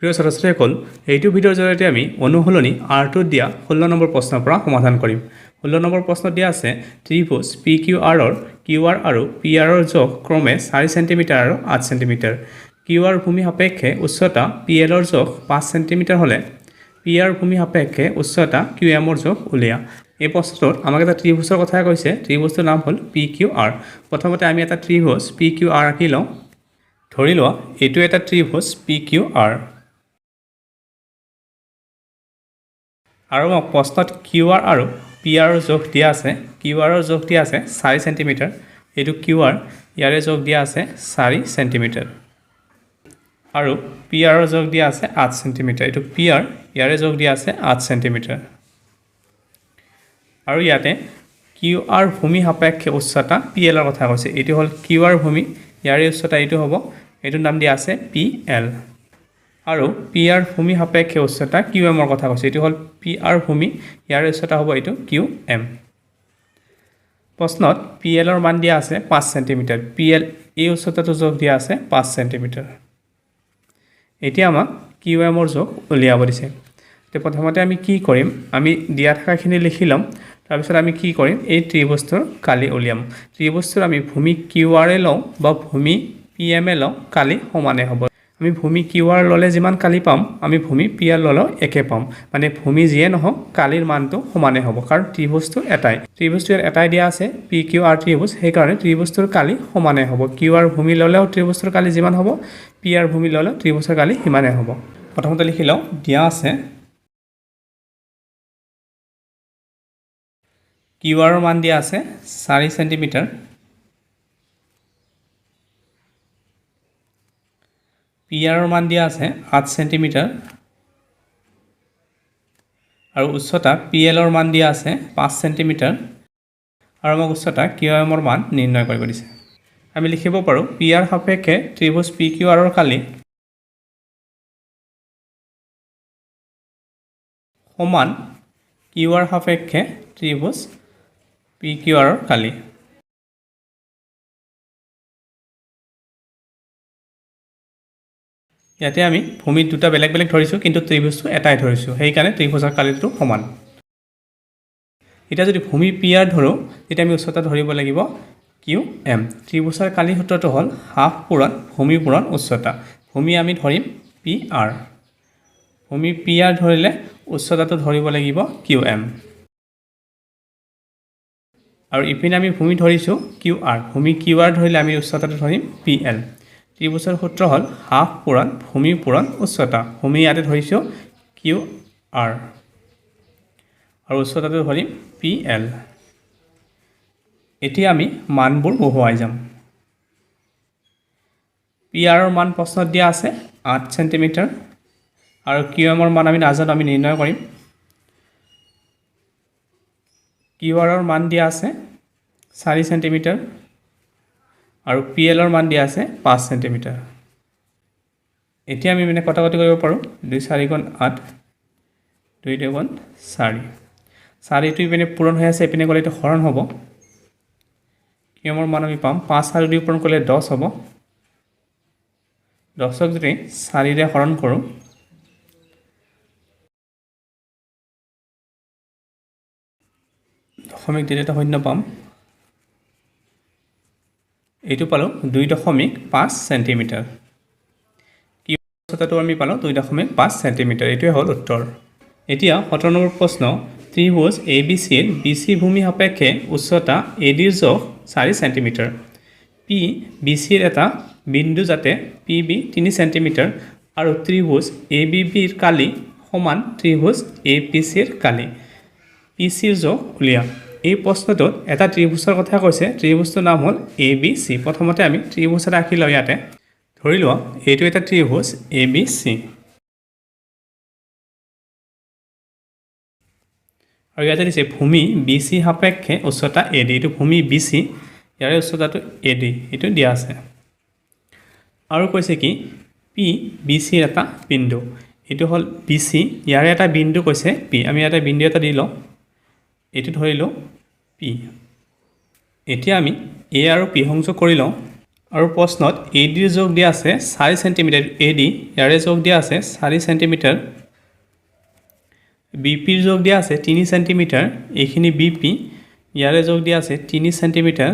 প্ৰিয় ছাত্ৰ-ছাত্ৰীসকল এইটো ভিডিঅ'ৰ জৰিয়তে আমি অনুশীলনী R2 দিয়া 16 নম্বৰ প্ৰশ্নৰ পৰা সমাধান কৰিম 16 নম্বৰ প্ৰশ্ন দিয়া আছে ত্ৰিভুজ PQR ৰ QR আৰু PR ৰ যোগ ক্ৰমে 4 cm আৰু 8 cm QR ভূমি সাপেক্ষে উচ্চতা PL ৰ যোগ 5 cm হলে PR ভূমি সাপেক্ষে উচ্চতা QM ৰ যোগ উলিয়া এই প্ৰশ্নটোত আমাক এটা ত্ৰিভুজৰ কথা কৈছে ত্ৰিভুজটোৰ নাম হ'ল PQR প্ৰথমতে আমি এটা ত্ৰিভুজ PQR আঁকি লওঁ ধৰি লোৱা এইটো এটা ত্ৰিভুজ PQR আৰু মোক প্ৰশ্নত QR আৰু PR ৰ যোগ দিয়া আছে QR ৰ যোগ দিয়া আছে 4 cm এইটো QR ইয়াৰে যোগ দিয়া আছে 4 cm আৰু PR ৰ যোগ দিয়া আছে 8 cm এইটো PR ইয়াৰে যোগ দিয়া আছে 8 cm আৰু ইয়াতে QR ভূমি সাপেক্ষে উচ্চতা PL ৰ কথা কৈছে এইটো হ'ল QR ভূমি ইয়াৰে উচ্চতা এইটো হ'ব এইটো নাম দিয়া আছে PL আৰু PR ভূমি সাপেক্ষে উচ্চতা QM ৰ কথা কৈছে এইটো হ'ল PR ভূমি ইয়াৰ উচ্চতা হ'ব এইটো QM প্ৰশ্নত PL ৰ মান দিয়া আছে 5 cm PL এই উচ্চতাটো যোগ দিয়া আছে 5 cm এতিয়া আমাক QM ৰ যোগ উলিয়াব দিছে তে প্ৰথমতে আমি কি কৰিম আমি দিয়া থাকাখিনি লিখি লম তাৰ পিছত আমি কি কৰিম এই ত্ৰিভুজটোৰ কালি উলিয়াম ত্ৰিভুজটোৰ আমি ভূমি QR এ লওঁ বা ভূমি PM এ লওঁ কালি সমানে হ'ব আমি ভূমি QR ললে যিমান কালি পাম আমি ভূমি PR ললেও একে পাম মানে ভূমি যিয়ে নহওক কালিৰ মানটো সমানে হ'ব কাৰণ ত্ৰিভুজটো এটাই দিয়া আছে PQR ত্ৰিভুজ সেই কাৰণে ত্ৰিভুজটোৰ কালি সমানে হ'ব QR ভূমি ললেও ত্ৰিভুজটোৰ কালি যিমান হ'ব PR ভূমি ললেও ত্ৰিভুজৰ কালি সমানে হ'ব প্ৰথমতে লিখি লওঁ দিয়া আছে QR ৰ মান দিয়া আছে 4 cm PR ৰ মান দিয়া আছে 8 cm আৰু উচ্চতা PL ৰ মান দিয়া আছে 5 cm আৰু আমাক উচ্চতা QM ৰ মান নিৰ্ণয় কৰিব দিছে আমি লিখিব পাৰো PR সাপেক্ষে ত্ৰিভুজ PQR ৰ কালি সমান QR সাপেক্ষে ত্ৰিভুজ PQR ৰ কালি ইয়াতে আমি ভূমি দুটা বেলেগ বেলেগ ধৰিছো কিন্তু ত্ৰিভুজটো এটাই ধৰিছো সেই কাৰণে ত্ৰিভুজৰ কালিটো সমান এটা যদি ভূমি PR ধৰো তেতিয়া আমি উচ্চতা ধৰিব লাগিব QM ত্ৰিভুজৰ কালি সূত্ৰটো হ'ল হাফ পূৰণ ভূমি পূৰণ উচ্চতা ভূমি আমি ধৰিম PR ভূমি PR ধৰিলে উচ্চতাটো ধৰিব লাগিব QM আৰু ইপিনে আমি ভূমি ধৰিছো QR ভূমি QR ধৰিলে আমি উচ্চতাটো ধৰিম PL ত্ৰিভুজৰ সূত্ৰ হ'ল হাফ পূৰণ ভূমি পূৰণ উচ্চতা ভূমি ইয়াতে ধৰিছো QR আৰু উচ্চতাটো ধৰিম PL এতিয়া আমি মানবোৰ বহুৱাই যাম PR ৰ মান প্ৰশ্নত দিয়া আছে 8 cm আৰু QM ৰ মান আমি নাজানো আমি নিৰ্ণয় কৰিম QR ৰ মান দিয়া আছে 4 cm আৰু PL ৰ মান দিয়া আছে 5 cm এতিয়া আমি মানে কটাকটি কৰিব পাৰো 2 4 গুণ 8 2 2 গুণ 4 4 টো ইপিনে পূৰণ হৈ আছে ইপিনে গলে এটা হৰণ হ'ব QM ৰ মান আমি পাম 5 আৰু 2 পূৰণ কৰিলে 10 হ'ব 10ক যদি 4 ৰে হৰণ কৰো দশমিক দিলে এটা শূন্য পাম এইটো পালো 2.5 cm কি উচ্চতাটো আমি পালো 2.5 cm এইটোৱে হ'ল উত্তৰ এতিয়া 17 নম্বৰ প্ৰশ্ন ত্ৰিভুজ ABC ৰ BC ভূমি সাপেক্ষে উচ্চতা AD ৰ যোগ 4 cm P BC ৰ এটা বিন্দু যাতে PB 3 cm আৰু ত্ৰিভুজ ABB ৰ কালি সমান ত্ৰিভুজ APC ৰ কালি PC ৰ যোগ উলিয়া এই প্ৰশ্নটোত এটা ত্ৰিভুজৰ কথা কৈছে ত্ৰিভুজটোৰ নাম হ'ল ABC প্ৰথমতে আমি ত্ৰিভুজ এটা আঁকি লওঁ ইয়াতে ধৰি লোৱা এইটো এটা ত্ৰিভুজ ABC আৰু ইয়াতে দিছে ভূমি BC সাপেক্ষে উচ্চতা AD এইটো ভূমি BC ইয়াৰে উচ্চতাটো AD এইটো দিয়া আছে আৰু কৈছে কি P BC ৰ এটা বিন্দু এইটো হ'ল BC ইয়াৰে এটা বিন্দু কৈছে P আমি এটা বিন্দু এটা দি লওঁ এইটো ধৰিলো P এতিয়া আমি A আৰু P সংযোগ কৰি লওঁ আৰু প্ৰশ্নত এডিৰ যোগ দিয়া আছে 4 সেন্টিমিটাৰ এডি ইয়াৰে যোগ দিয়া আছে 4 সেন্টিমিটাৰ বিপিৰ যোগ দিয়া আছে 3 সেন্টিমিটাৰ এইখিনি বিপি ইয়াৰে যোগ দিয়া আছে 3 সেন্টিমিটাৰ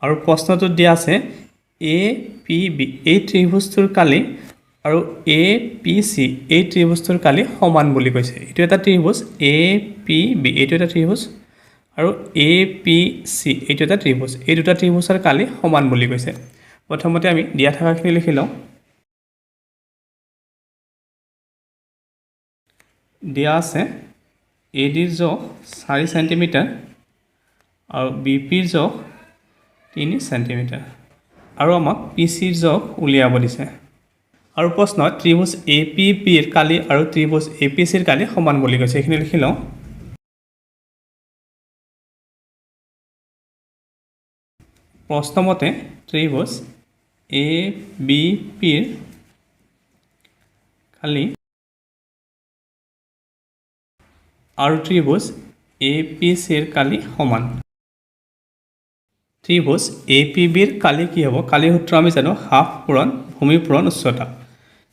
আৰু প্ৰশ্নটোত দিয়া আছে এ পি বি এই ত্ৰিভুজটোৰ কালি আৰু এ পি চি এই ত্ৰিভুজটোৰ কালি সমান বুলি কৈছে এইটো এটা ত্ৰিভুজ এ পি বি এইটো এটা ত্ৰিভুজ আৰু এ পি চি এইটো এটা ত্ৰিভুজ এই দুটা ত্ৰিভুজৰ কালি সমান বুলি কৈছে প্ৰথমতে আমি দিয়া থাকাখিনি লিখি লওঁ দিয়া আছে এডিৰ যোগ 4 সেন্টিমিটাৰ আৰু বিপিৰ যোগ 3 সেন্টিমিটাৰ আৰু আমাক পিচিৰ যোগ উলিয়াব দিছে আৰু প্ৰশ্নত ত্ৰিভুজ এ পি বিৰ কালি আৰু ত্ৰিভুজ এ পি চিৰ কালি সমান বুলি কৈছে এইখিনি লিখি লওঁ প্ৰশ্নমতে ত্ৰিভুজ এ বি পিৰ কালি আৰু ত্ৰিভুজ এ পি চিৰ কালি সমান ত্ৰিভুজ এ পি বিৰ কালি কি হ'ব কালি সূত্ৰ আমি জানো হাফ পূৰণ ভূমি পূৰণ উচ্চতা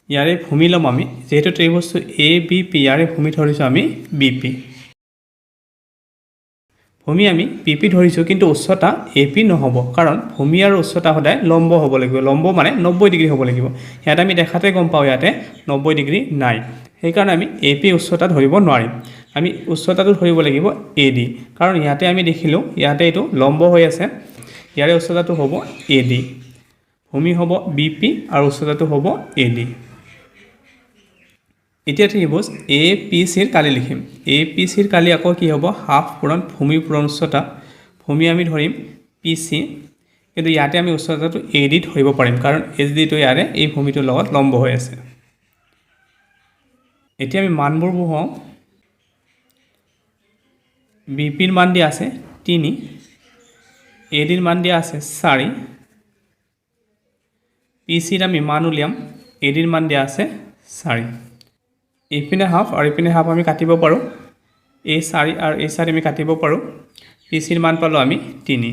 ইয়াৰে ভূমি ল'ম আমি যেহেতু ত্ৰিভুজটো এ বি পি ইয়াৰে ভূমি ধৰিছোঁ আমি বি পি ভূমি আমি পি পি ধৰিছোঁ কিন্তু উচ্চতা এ পি নহ'ব কাৰণ ভূমি আৰু উচ্চতা সদায় লম্ব হ'ব লাগিব লম্ব মানে 90 ডিগ্ৰী হ'ব লাগিব ইয়াত আমি দেখাতে গম পাওঁ ইয়াতে 90 ডিগ্ৰী নাই সেইকাৰণে আমি এ পি উচ্চতা ধৰিব নোৱাৰিম আমি উচ্চতাটো ধৰিব লাগিব এ ডি কাৰণ ইয়াতে আমি দেখিলোঁ ইয়াতে এইটো লম্ব হৈ আছে ইয়াৰে উচ্চতাটো হ'ব এ ডি ভূমি হ'ব বি পি আৰু উচ্চতাটো হ'ব এ ডি এতিয়া ত্ৰিভুজ এ পি চিৰ কালি লিখিম এ পি চিৰ কালি আকৌ কি হ'ব হাফ পূৰণ ভূমি পূৰণ উচ্চতা ভূমি আমি ধৰিম পি চি কিন্তু ইয়াতে আমি উচ্চতাটো এ ডি ধৰিব পাৰিম কাৰণ এচ ডিটো ইয়াৰে এই ভূমিটোৰ লগত লম্ব হৈ আছে এতিয়া আমি মানবোৰ বহুৱাওঁ বি পিৰ মান দিয়া আছে 3 এ ডিৰ মান দিয়া আছে 4 পি চিৰ আমি মান উলিয়াম এ ডিৰ মান দিয়া আছে 4 এইপিনে হাফ আৰু এইপিনে হাফ আমি কাটিব পাৰোঁ এই 4 আৰু এই 4 আমি কাটিব পাৰোঁ পি চিৰ মান পালোঁ আমি 3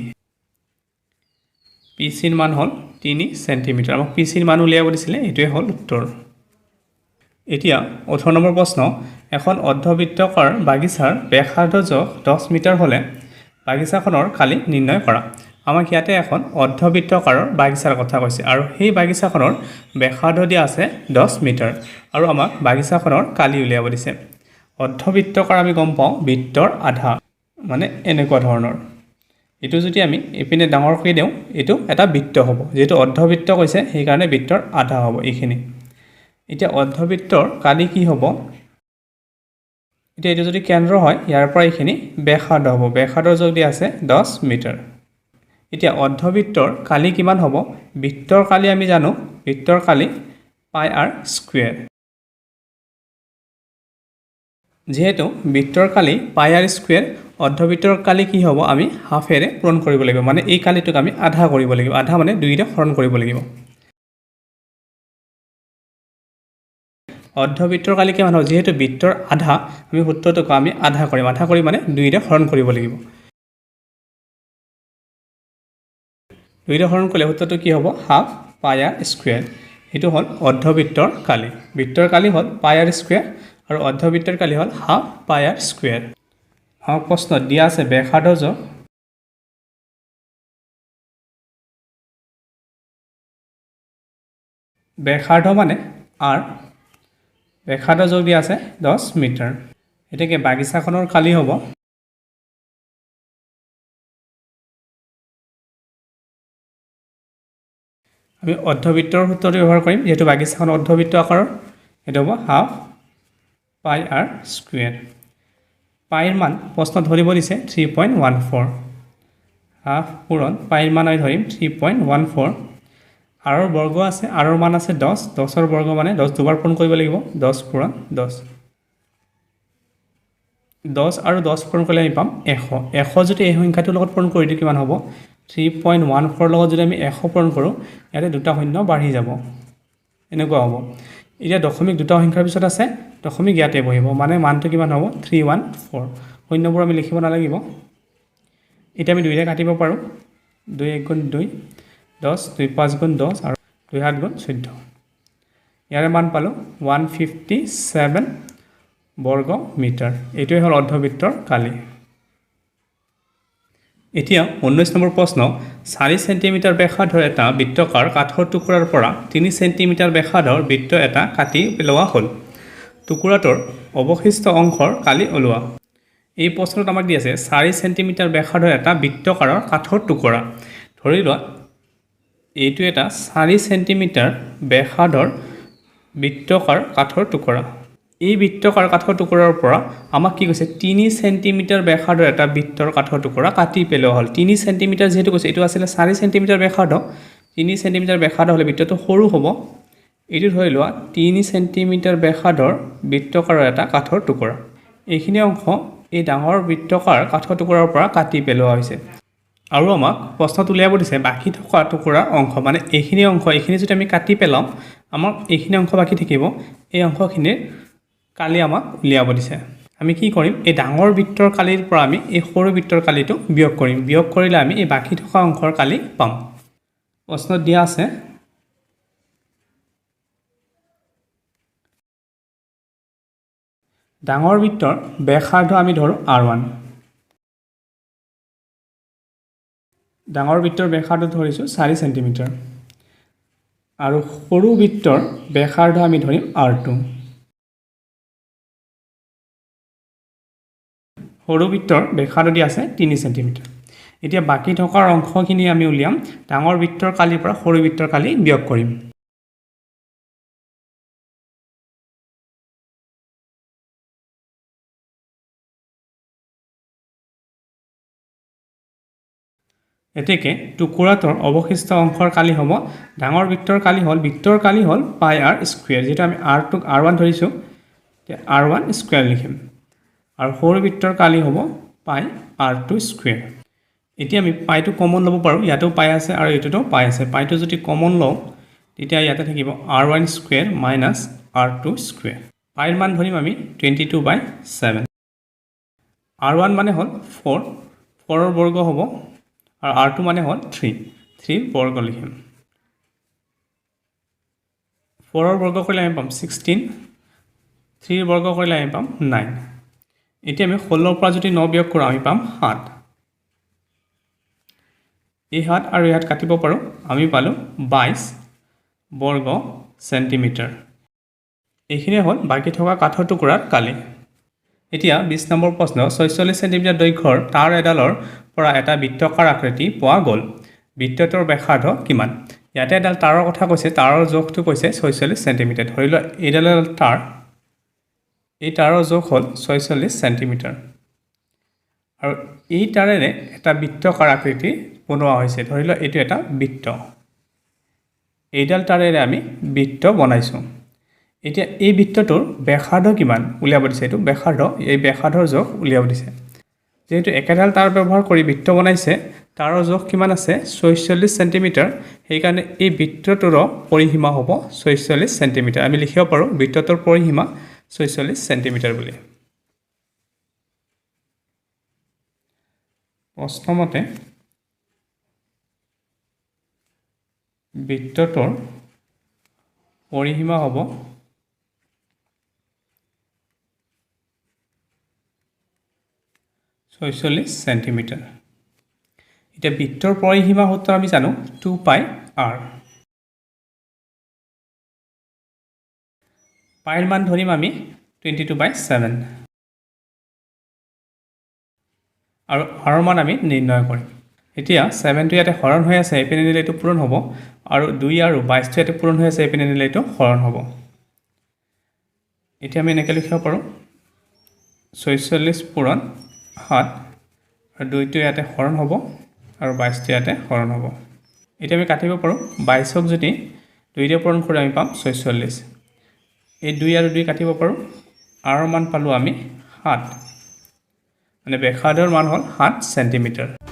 পি চিৰ মান হ'ল 3 সেন্টিমিটাৰ আমাক পি চিৰ মান উলিয়াব দিছিলে এইটোৱে হ'ল উত্তৰ এতিয়া 18 নম্বৰ প্ৰশ্ন এখন অৰ্ধবৃত্তাকাৰ বাগিচাৰ ব্যাসাৰ্ধ যোগ 10 মিটাৰ হ'লে বাগিচাখনৰ কালি নিৰ্ণয় কৰা আমাক ইয়াতে এখন অৰ্ধবৃত্তাকাৰৰ বাগিচাৰ কথা কৈছে আৰু সেই বাগিচাখনৰ ব্যাসাৰ্ধ দিয়া আছে 10 মিটাৰ আৰু আমাক বাগিচাখনৰ কালি উলিয়াব দিছে অৰ্ধবৃত্তাকাৰ আমি গম পাওঁ বৃত্তৰ আধা মানে এনেকুৱা ধৰণৰ এইটো যদি আমি এপিনে ডাঙৰ কৰি দিওঁ এইটো এটা বৃত্ত হ'ব যেহেতু অৰ্ধবৃত্ত কৈছে সেইকাৰণে বৃত্তৰ আধা হ'ব এইখিনি এতিয়া অৰ্ধবৃত্তৰ কালি কি হ'ব এতিয়া এইটো যদি কেন্দ্ৰ হয় ইয়াৰ পৰা এইখিনি ব্যাসাৰ্ধ হ'ব ব্যাসাৰ্ধৰ যোগ দিয়া আছে 10 মিটাৰ এতিয়া অৰ্ধবৃত্তৰ কালি কিমান হ'ব বৃত্তৰ কালি আমি জানো বৃত্তৰ কালি পাই আৰ স্কুৱেৰ যেহেতু বৃত্তৰ কালি পাই আৰ স্কুৱেৰ অৰ্ধবৃত্তৰ কালি কি হ'ব আমি হাফেৰে পূৰণ কৰিব লাগিব মানে এই কালিটোক আমি আধা কৰিব লাগিব আধা মানে 2ৰে হৰণ কৰিব লাগিব অৰ্ধবৃত্তৰ কালি কিমান হ'ব যেহেতু বৃত্তৰ আধা আমি সূত্ৰটোক আমি আধা কৰিম মানে 2ৰে হৰণ কৰিব লাগিব 2ৰে হৰণ কৰিলে সূত্ৰটো কি হ'ব হাফ পাই আৰ স্কুৱেৰ এইটো হ'ল অৰ্ধবৃত্তৰ কালি বৃত্তৰ কালি হ'ল পাই আৰ স্কুৱেৰ আৰু অৰ্ধবৃত্তৰ কালি হ'ল হাফ পাই আৰ স্কুৱেৰ আমাক প্ৰশ্নত দিয়া আছে ব্যাসাৰ্ধ যোগ ব্যাসাৰ্ধ মানে আৰ ব্যাসাৰ্ধ যোগ দিয়া আছে 10 মিটাৰ এতেকে বাগিচাখনৰ কালি হ'ব আমি অৰ্ধবৃত্তৰ সূত্ৰটো ব্যৱহাৰ কৰিম যেহেতু বাগিচাখন অৰ্ধবৃত্ত আকাৰৰ এটা হ'ব হাফ পাই আৰ স্কুৱেৰ পাইৰ মান প্ৰশ্ন ধৰিব দিছে 3.14 হাফ পূৰণ পাইৰ মান আমি ধৰিম 3.14 আৰৰ বৰ্গ আছে আৰৰ মান আছে 10 10ৰ বৰ্গ মানে 10 দুবাৰ পূৰণ কৰিব লাগিব 10 পূৰণ 10 10 আৰু 10 পূৰণ কৰিলে আমি পাম 100 যদি এই সংখ্যাটোৰ লগত পূৰণ কৰি দিওঁ কিমান হ'ব 3.14 লগত যদি আমি 100 পূৰণ কৰোঁ ইয়াতে দুটা শূন্য বাঢ়ি যাব এনেকুৱা হ'ব এতিয়া দশমিক দুটা সংখ্যাৰ পিছত আছে দশমিক ইয়াতে বহিব মানে মানটো কিমান হ'ব 314 শূন্যবোৰ আমি লিখিব নালাগিব এতিয়া আমি 2ৰে কাটিব পাৰোঁ 2 1 গুণ 2 10 2 5 গুণ 10 আৰু 2 7 গুণ 14 ইয়াৰে মান পালোঁ 157 বৰ্গ মিটাৰ এইটোৱে হ'ল অৰ্ধবৃত্তৰ কালি এতিয়া 19 নম্বৰ প্ৰশ্ন 4 সেন্টিমিটাৰ ব্যাসাৰ্ধৰ এটা বৃত্তাকাৰ কাঠৰ টুকুৰাৰ পৰা 3 সেন্টিমিটাৰ ব্যাসাৰ্ধৰ বৃত্ত এটা কাটি পেলোৱা হ'ল টুকুৰাটোৰ অৱশিষ্ট অংশৰ কালি ওলোৱা এই প্ৰশ্নত আমাক দি আছে 4 সেন্টিমিটাৰ ব্যাসাৰ্ধৰ এটা বৃত্তাকাৰৰ কাঠৰ টুকুৰা ধৰি লোৱা এইটো এটা 4 সেন্টিমিটাৰ ব্যাসাৰ্ধৰ বৃত্তাকাৰ কাঠৰ টুকুৰা এই বৃত্তাকাৰ কাঠৰ টুকুৰাৰ পৰা আমাক কি কৈছে 3 সেন্টিমিটাৰ ব্যাসাৰ্ধৰ এটা বৃত্তৰ কাঠৰ টুকুৰা কাটি পেলোৱা হ'ল 3 সেন্টিমিটাৰ যেহেতু কৈছে এইটো আছিল 4 সেন্টিমিটাৰ ব্যাসাৰ্ধ 3 সেন্টিমিটাৰ ব্যাসাৰ্ধ হ'লে বৃত্তটো সৰু হ'ব এইটো ধৰি লোৱা 3 সেন্টিমিটাৰ ব্যাসাৰ্ধৰ বৃত্তাকাৰৰ এটা কাঠৰ টুকুৰা এইখিনি অংশ এই ডাঙৰ বৃত্তাকাৰ কাঠৰ টুকুৰাৰ পৰা কাটি পেলোৱা হৈছে আৰু আমাক প্ৰশ্নত উলিয়াব দিছে বাকি থকা টুকুৰা অংশ মানে এইখিনি অংশ এইখিনি যদি আমি কাটি পেলাম আমাক এইখিনি অংশ বাকি থাকিব এই অংশখিনিৰ কালি আমাক উলিয়াব দিছে আমি কি কৰিম এই ডাঙৰ বৃত্তৰ কালিৰ পৰা আমি এই সৰু বৃত্তৰ কালিটো বিয়োগ কৰিম বিয়োগ কৰিলে আমি এই বাকি থকা অংশৰ কালি পাম প্ৰশ্নত দিয়া আছে ডাঙৰ বৃত্তৰ ব্যাসাৰ্ধ আমি ধৰো r1 ডাঙৰ বৃত্তৰ ব্যাসাৰ্ধ ধৰিছো 4 সেন্টিমিটাৰ আৰু সৰু বৃত্তৰ ব্যাসাৰ্ধ আমি ধৰিম r2 সৰু বৃত্তৰ ব্যাসাৰ্ধ দিয়া আছে 3 সেন্টিমিটাৰ এতিয়া বাকি থকাৰ অংশখিনি আমি উলিয়াম ডাঙৰ বৃত্তৰ কালিৰ পৰা সৰু বৃত্তৰ কালি বিয়োগ কৰিম এতেকে টুকুৰাটোৰ অৱশিষ্ট অংশৰ কালি হ'ব ডাঙৰ বৃত্তৰ কালি হ'ল পাই r স্কয়াৰ যেটা আমি r2 r1 ধৰিছো তে r1 স্কয়াৰ লিখিম আৰু সৰু বৃত্তৰ কালি হ'ব পাই r2 স্কয়াৰ এতিয়া আমি পাইটো কমন ল'ব পাৰো ইয়াতো পাই আছে আৰু এটোটো পাই আছে পাইটো যদি কমন লওঁ তেতিয়া ইয়াতে থাকিব r1 স্কয়াৰ r2 স্কয়াৰ পাইৰ মান ধৰিম আমি 22/7 r1 মানে হ'ল 4 4ৰ বৰ্গ হ'ব আৰু r2 মানে হ'ল 3 বৰ্গ লিখিম 4ৰ বৰ্গ কৰিলে আমি পাম 16 3ৰ বৰ্গ কৰিলে আমি পাম 9 এতিয়া আমি 16ৰ পৰা যদি 9 বিয়োগ কৰোঁ আমি পাম 7 এই 7 আৰু ইয়াত কাটিব পাৰো আমি পালো 22 বৰ্গ সেন্টিমিটাৰ এইখিনি হ'ল বাকি থকা কাঠৰ টুকুৰাৰ কালি এতিয়া 20 নম্বৰ প্ৰশ্ন 46 সেন্টিমিটাৰ দৈৰ্ঘ্যৰ তাৰ এডালৰ পৰা এটা বৃত্তাকাৰ আকৃতি পোৱা গ'ল বৃত্তটোৰ ব্যাসাৰ্ধ কিমান ইয়াতে এডাল তাৰৰ কথা কৈছে তাৰৰ জোখটো কৈছে 46 সেন্টিমিটাৰ ধৰি লোৱা এডাল তাৰ এই তাৰৰ জোখ হ'ল 46 সেন্টিমিটাৰ আৰু এই তাৰেৰে এটা বৃত্তাকাৰ আকৃতি বনোৱা হৈছে ধৰি লোৱা এইটো এটা বৃত্ত এইডাল তাৰেৰে আমি বৃত্ত বনাইছো এতিয়া এই বৃত্তটোৰ ব্যাসাৰ্ধ কিমান উলিয়াব দিছে এইটো ব্যাসাৰ্ধ এই ব্যাসাৰ্ধৰ জোখ উলিয়াব দিছে যেহেতু একেডাল তাৰ ব্যৱহাৰ কৰি বৃত্ত বনাইছে তাৰৰ জোখ কিমান আছে 46 সেন্টিমিটাৰ সেই কাৰণে এই বৃত্তটোৰ পৰিসীমা হ'ব 46 সেন্টিমিটাৰ আমি লিখিব পাৰো বৃত্তটোৰ পৰিসীমা 46 সেন্টিমিটাৰ বুলি প্ৰশ্নমতে বৃত্তটোৰ পৰিসীমা হ'ব 46 সেন্টিমিটাৰ এটা বৃত্তৰ পৰিসীমা সূত্ৰ আমি জানো 2 পাই r পাইৰ মান ধৰিম আমি 22/7 আৰু r মান আমি নিৰ্ণয় কৰিম এতিয়া 7 টো ইয়াতে হৰণ হৈ আছে এপিনে নিলে এটো পূৰণ হ'ব আৰু 2 আৰু 22 টো ইয়াতে পূৰণ হৈ আছে এপিনে নিলে এটো হৰণ হ'ব এতিয়া আমি এনেকৈ লিখিব পাৰো 46 পূৰণ 7 আৰু 2 টো ইয়াতে হৰণ হ'ব আৰু 22 টো ইয়াতে হৰণ হ'ব এতিয়া আমি কাটিব পাৰো 22 ক যদি 2 ৰে পূৰণ কৰি আমি পাম 46 এই 2 আৰু 2 কাটিব পাৰো r মান পালো আমি 7 মানে ব্যাসাৰ্ধৰ মান হ'ল 7 সেন্টিমিটাৰ